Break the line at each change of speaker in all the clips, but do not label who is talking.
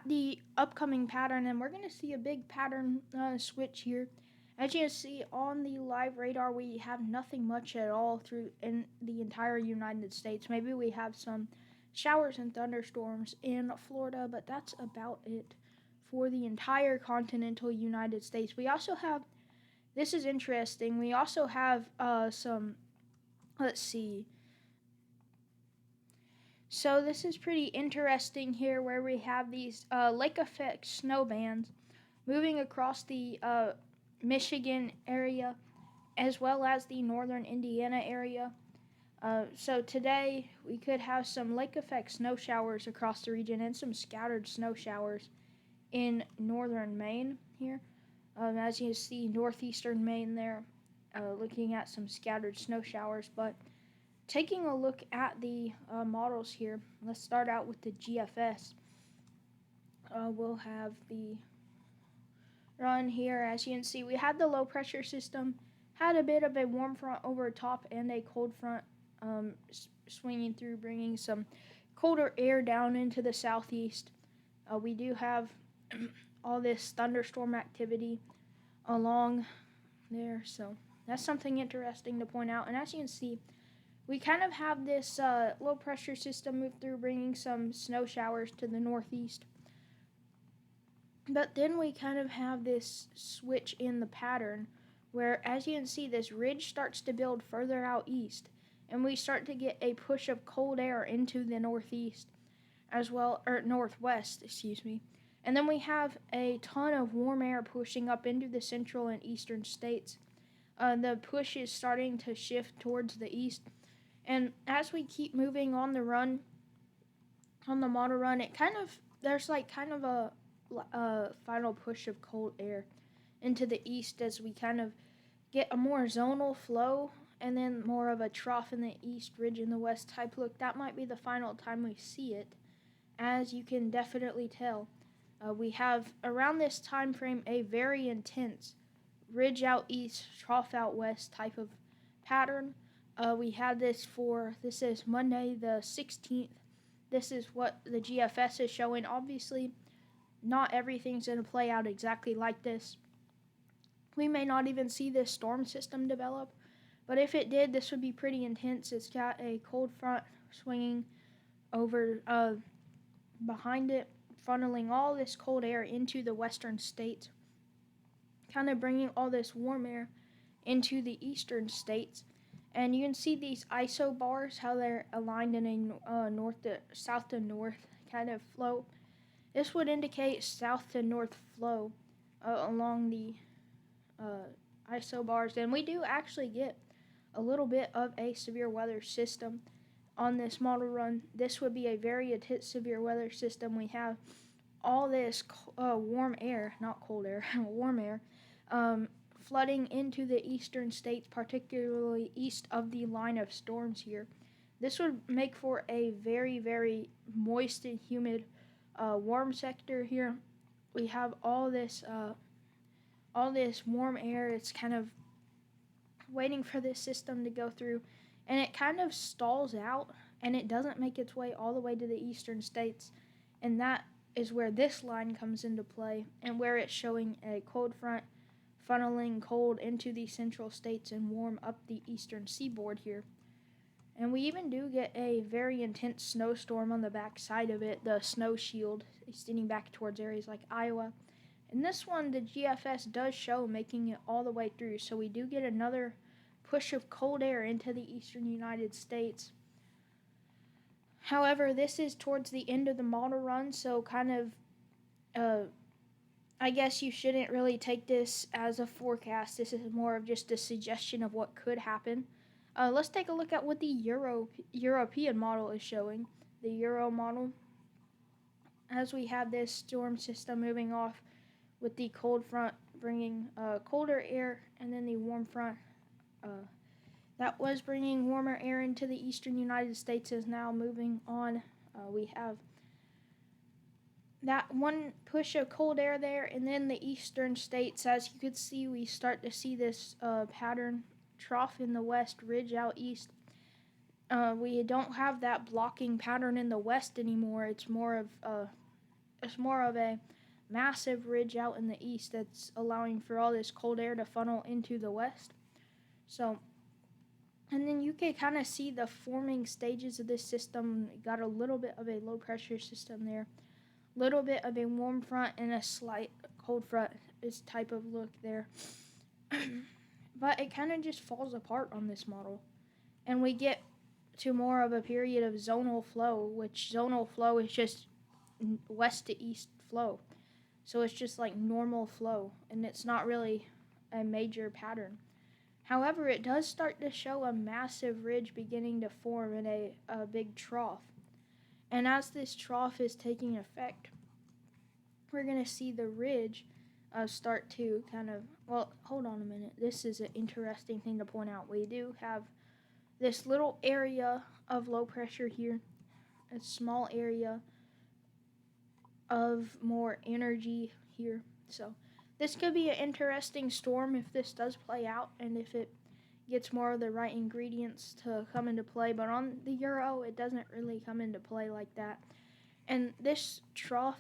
the upcoming pattern, and we're going to see a big pattern switch here. As you can see on the live radar, we have nothing much at all through in the entire United States. Maybe we have some showers and thunderstorms in Florida, but that's about it for the entire continental United States. We also have, this is interesting, we also have some, let's see. So this is pretty interesting here where we have these lake effect snow bands moving across the Michigan area as well as the northern Indiana area. So today we could have some lake effect snow showers across the region and some scattered snow showers in northern Maine here. As you see, northeastern Maine there, looking at some scattered snow showers. But taking a look at the models here, let's start out with the GFS. We'll have the run here. As you can see, we had the low pressure system, had a bit of a warm front over top and a cold front swinging through, bringing some colder air down into the southeast. We do have all this thunderstorm activity along there, so that's something interesting to point out. And as you can see, we kind of have this low pressure system move through, bringing some snow showers to the northeast. But then we kind of have this switch in the pattern where, as you can see, this ridge starts to build further out east, and we start to get a push of cold air into the northeast as well, or northwest, excuse me. And then we have a ton of warm air pushing up into the central and eastern states. The push is starting to shift towards the east. And as we keep moving on the run, on the model run, there's like kind of a final push of cold air into the east as we kind of get a more zonal flow and then more of a trough in the east, ridge in the west type look. That might be the final time we see it, as you can definitely tell. We have around this time frame a very intense ridge out east, trough out west type of pattern. We had this is Monday the 16th. This is what the GFS is showing. Obviously, not everything's going to play out exactly like this. We may not even see this storm system develop, but if it did, this would be pretty intense. It's got a cold front swinging over behind it, funneling all this cold air into the western states, kind of bringing all this warm air into the eastern states. And you can see these ISO bars, how they're aligned in a south to north kind of flow. This would indicate south to north flow along the ISO bars. And we do actually get a little bit of a severe weather system on this model run. This would be a very intense severe weather system. We have all this warm air, not cold air, warm air, flooding into the eastern states, particularly east of the line of storms here. This would make for a very, very moist and humid warm sector here. We have all this warm air. It's kind of waiting for this system to go through, and it kind of stalls out, and it doesn't make its way all the way to the eastern states, and that is where this line comes into play, and where it's showing a cold front funneling cold into the central states and warm up the eastern seaboard here. And we even do get a very intense snowstorm on the back side of it, the snow shield extending back towards areas like Iowa. And this one, the GFS does show making it all the way through, so we do get another push of cold air into the eastern United States. However, this is towards the end of the model run, so kind of I guess you shouldn't really take this as a forecast. This is more of just a suggestion of what could happen. Let's take a look at what the European model is showing. The Euro model, as we have this storm system moving off with the cold front bringing colder air, and then the warm front that was bringing warmer air into the eastern United States is now moving on. We have that one push of cold air there, and then the eastern states, as you could see, we start to see this pattern trough in the west, ridge out east. We don't have that blocking pattern in the west anymore. It's more of it's more of a massive ridge out in the east that's allowing for all this cold air to funnel into the west. So, and then you can kind of see the forming stages of this system. You got a little bit of a low pressure system there, little bit of a warm front and a slight cold front is type of look there. But it kind of just falls apart on this model, and we get to more of a period of zonal flow, which zonal flow is just west to east flow. So it's just like normal flow, and it's not really a major pattern. However, it does start to show a massive ridge beginning to form in a big trough. And as this trough is taking effect, we're going to see the ridge start to kind of, well, hold on a minute. This is an interesting thing to point out. We do have this little area of low pressure here, a small area of more energy here. So this could be an interesting storm if this does play out and if it gets more of the right ingredients to come into play. But on the Euro, it doesn't really come into play like that. And this trough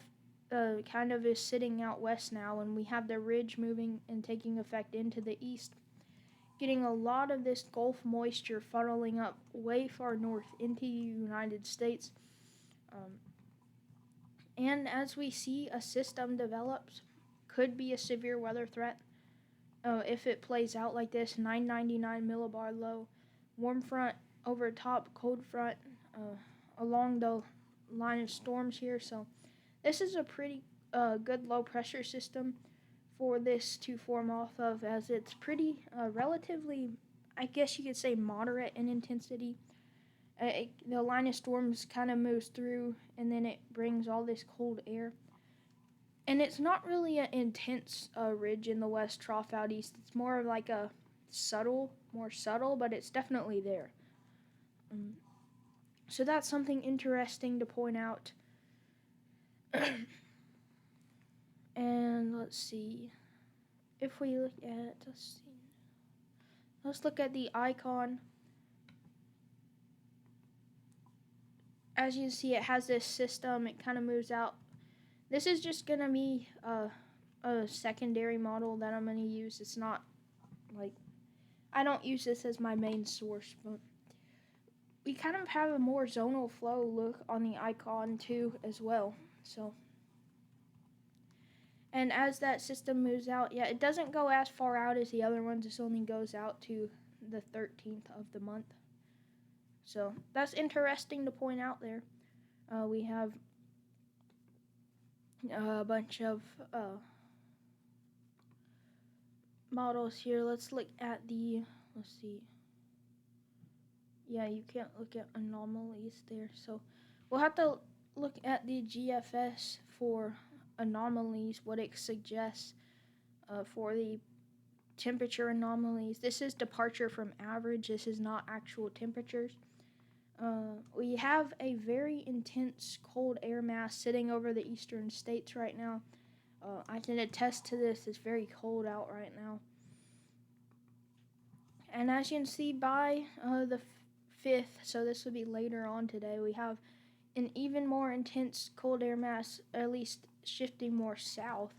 kind of is sitting out west now, and we have the ridge moving and taking effect into the east, getting a lot of this Gulf moisture funneling up way far north into the United States. And as we see a system develops, could be a severe weather threat. If it plays out like this, 999 millibar low, warm front over top, cold front along the line of storms here. So this is a pretty good low pressure system for this to form off of, as it's pretty relatively, I guess you could say, moderate in intensity. The line of storms kind of moves through, and then it brings all this cold air. And it's not really an intense ridge in the west trough out east. It's more of like a more subtle, but it's definitely there. So that's something interesting to point out. And let's see. If we look at, let's look at the icon. As you can see, it has this system. It kind of moves out. This is just going to be a secondary model that I'm going to use. It's not like, I don't use this as my main source, but we kind of have a more zonal flow look on the icon too as well. So, and as that system moves out, yeah, it doesn't go as far out as the other ones. This only goes out to the 13th of the month. So that's interesting to point out there. We have a bunch of models here. Let's look at let's see. Yeah, you can't look at anomalies there. So we'll have to look at the GFS for anomalies, what it suggests for the temperature anomalies. This is departure from average. This is not actual temperatures. We have a very intense cold air mass sitting over the eastern states right now. I can attest to this. It's very cold out right now. And as you can see by the 5th, so this will be later on today, we have an even more intense cold air mass, at least shifting more south.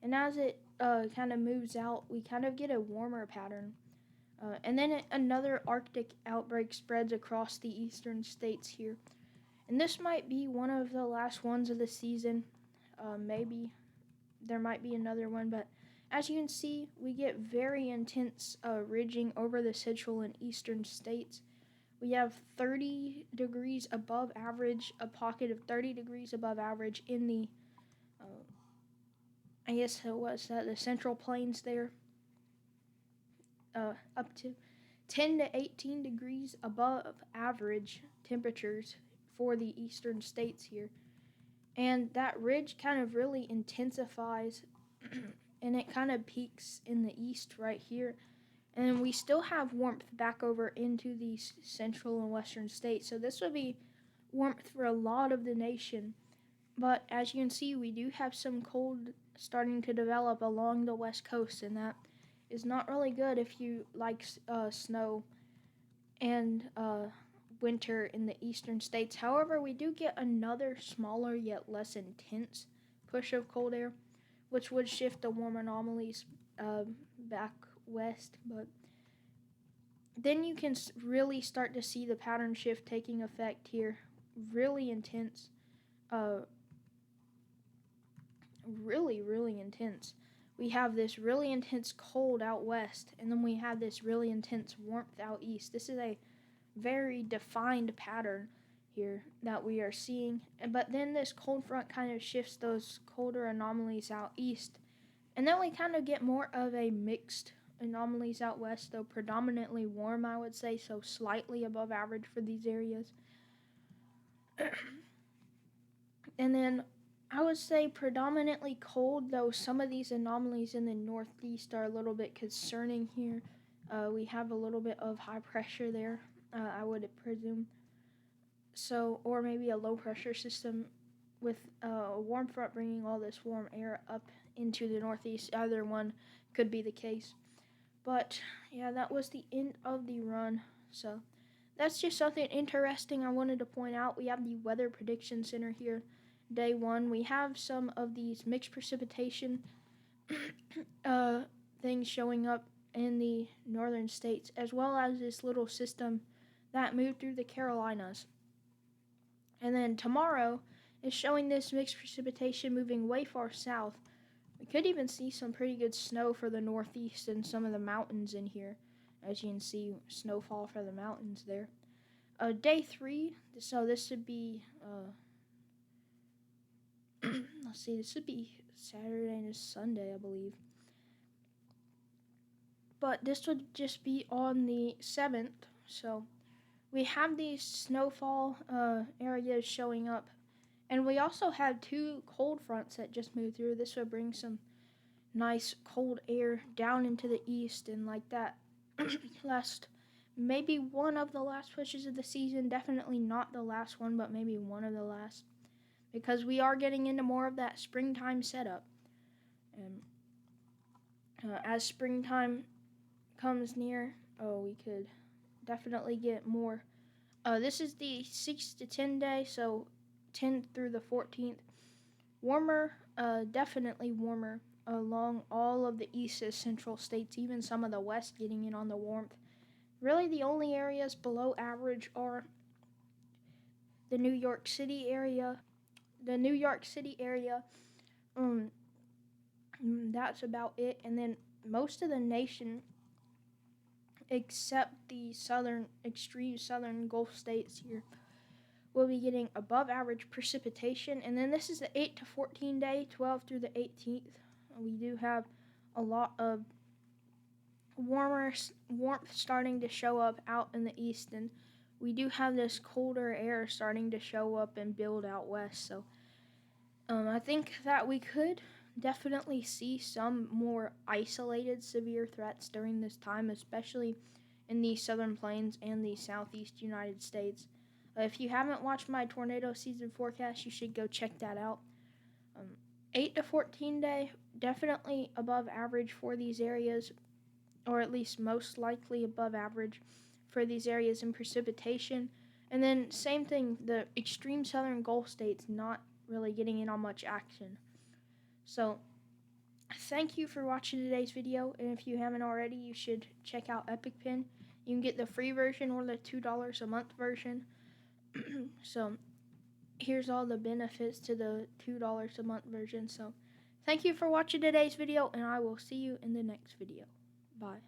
And as it kind of moves out, we kind of get a warmer pattern. And then another Arctic outbreak spreads across the eastern states here. And this might be one of the last ones of the season. Maybe there might be another one. But as you can see, we get very intense ridging over the central and eastern states. We have 30 degrees above average, a pocket of 30 degrees above average in the, I guess it was the central plains there. Up to 10 to 18 degrees above average temperatures for the eastern states here. And that ridge kind of really intensifies and it kind of peaks in the east right here. And we still have warmth back over into the central and western states. So this would be warmth for a lot of the nation. But as you can see, we do have some cold starting to develop along the west coast, and that is not really good if you like snow and winter in the eastern states. However, we do get another smaller yet less intense push of cold air, which would shift the warm anomalies back west. But then you can really start to see the pattern shift taking effect here. Really intense. Really intense. We have this really intense cold out west, and then we have this really intense warmth out east. This is a very defined pattern here that we are seeing. But then this cold front kind of shifts those colder anomalies out east. And then we kind of get more of a mixed anomalies out west, though predominantly warm, I would say, so slightly above average for these areas. And then I would say predominantly cold, though some of these anomalies in the northeast are a little bit concerning here. We have a little bit of high pressure there, I would presume. So, or maybe a low pressure system with a warm front bringing all this warm air up into the northeast. Either one could be the case. But yeah, that was the end of the run. So that's just something interesting I wanted to point out. We have the Weather Prediction Center here. Day 1, we have some of these mixed precipitation things showing up in the northern states, as well as this little system that moved through the Carolinas. And then tomorrow is showing this mixed precipitation moving way far south. We could even see some pretty good snow for the northeast and some of the mountains in here. As you can see, snowfall for the mountains there. Day 3, so this would be let's see, this would be Saturday and Sunday, I believe. But this would just be on the 7th. So we have these snowfall areas showing up. And we also have 2 cold fronts that just moved through. This would bring some nice cold air down into the east, and like that maybe one of the last pushes of the season. Definitely not the last one, but maybe one of the last. Because we are getting into more of that springtime setup. And as springtime comes near, we could definitely get more. This is the 6 to 10 day, so 10th through the 14th. Warmer, definitely warmer along all of the east and central states, even some of the west getting in on the warmth. Really the only areas below average are the New York City area. That's about it. And then most of the nation, except the extreme southern Gulf states here, will be getting above average precipitation. And then this is the 8 to 14 day, 12 through the 18th. We do have a lot of warmth starting to show up out in the east, and we do have this colder air starting to show up and build out west. So I think that we could definitely see some more isolated severe threats during this time, especially in the southern plains and the southeast United States. If you haven't watched my tornado season forecast, you should go check that out. 8 to 14 day, definitely above average for these areas, or at least most likely above average for these areas in precipitation. And then same thing, the extreme southern Gulf states not really getting in on much action. So thank you for watching today's video, and if you haven't already, you should check out EpicPen. You can get the free version or the $2 a month version. So here's all the benefits to the $2 a month version. So thank you for watching today's video, and I will see you in the next video. Bye.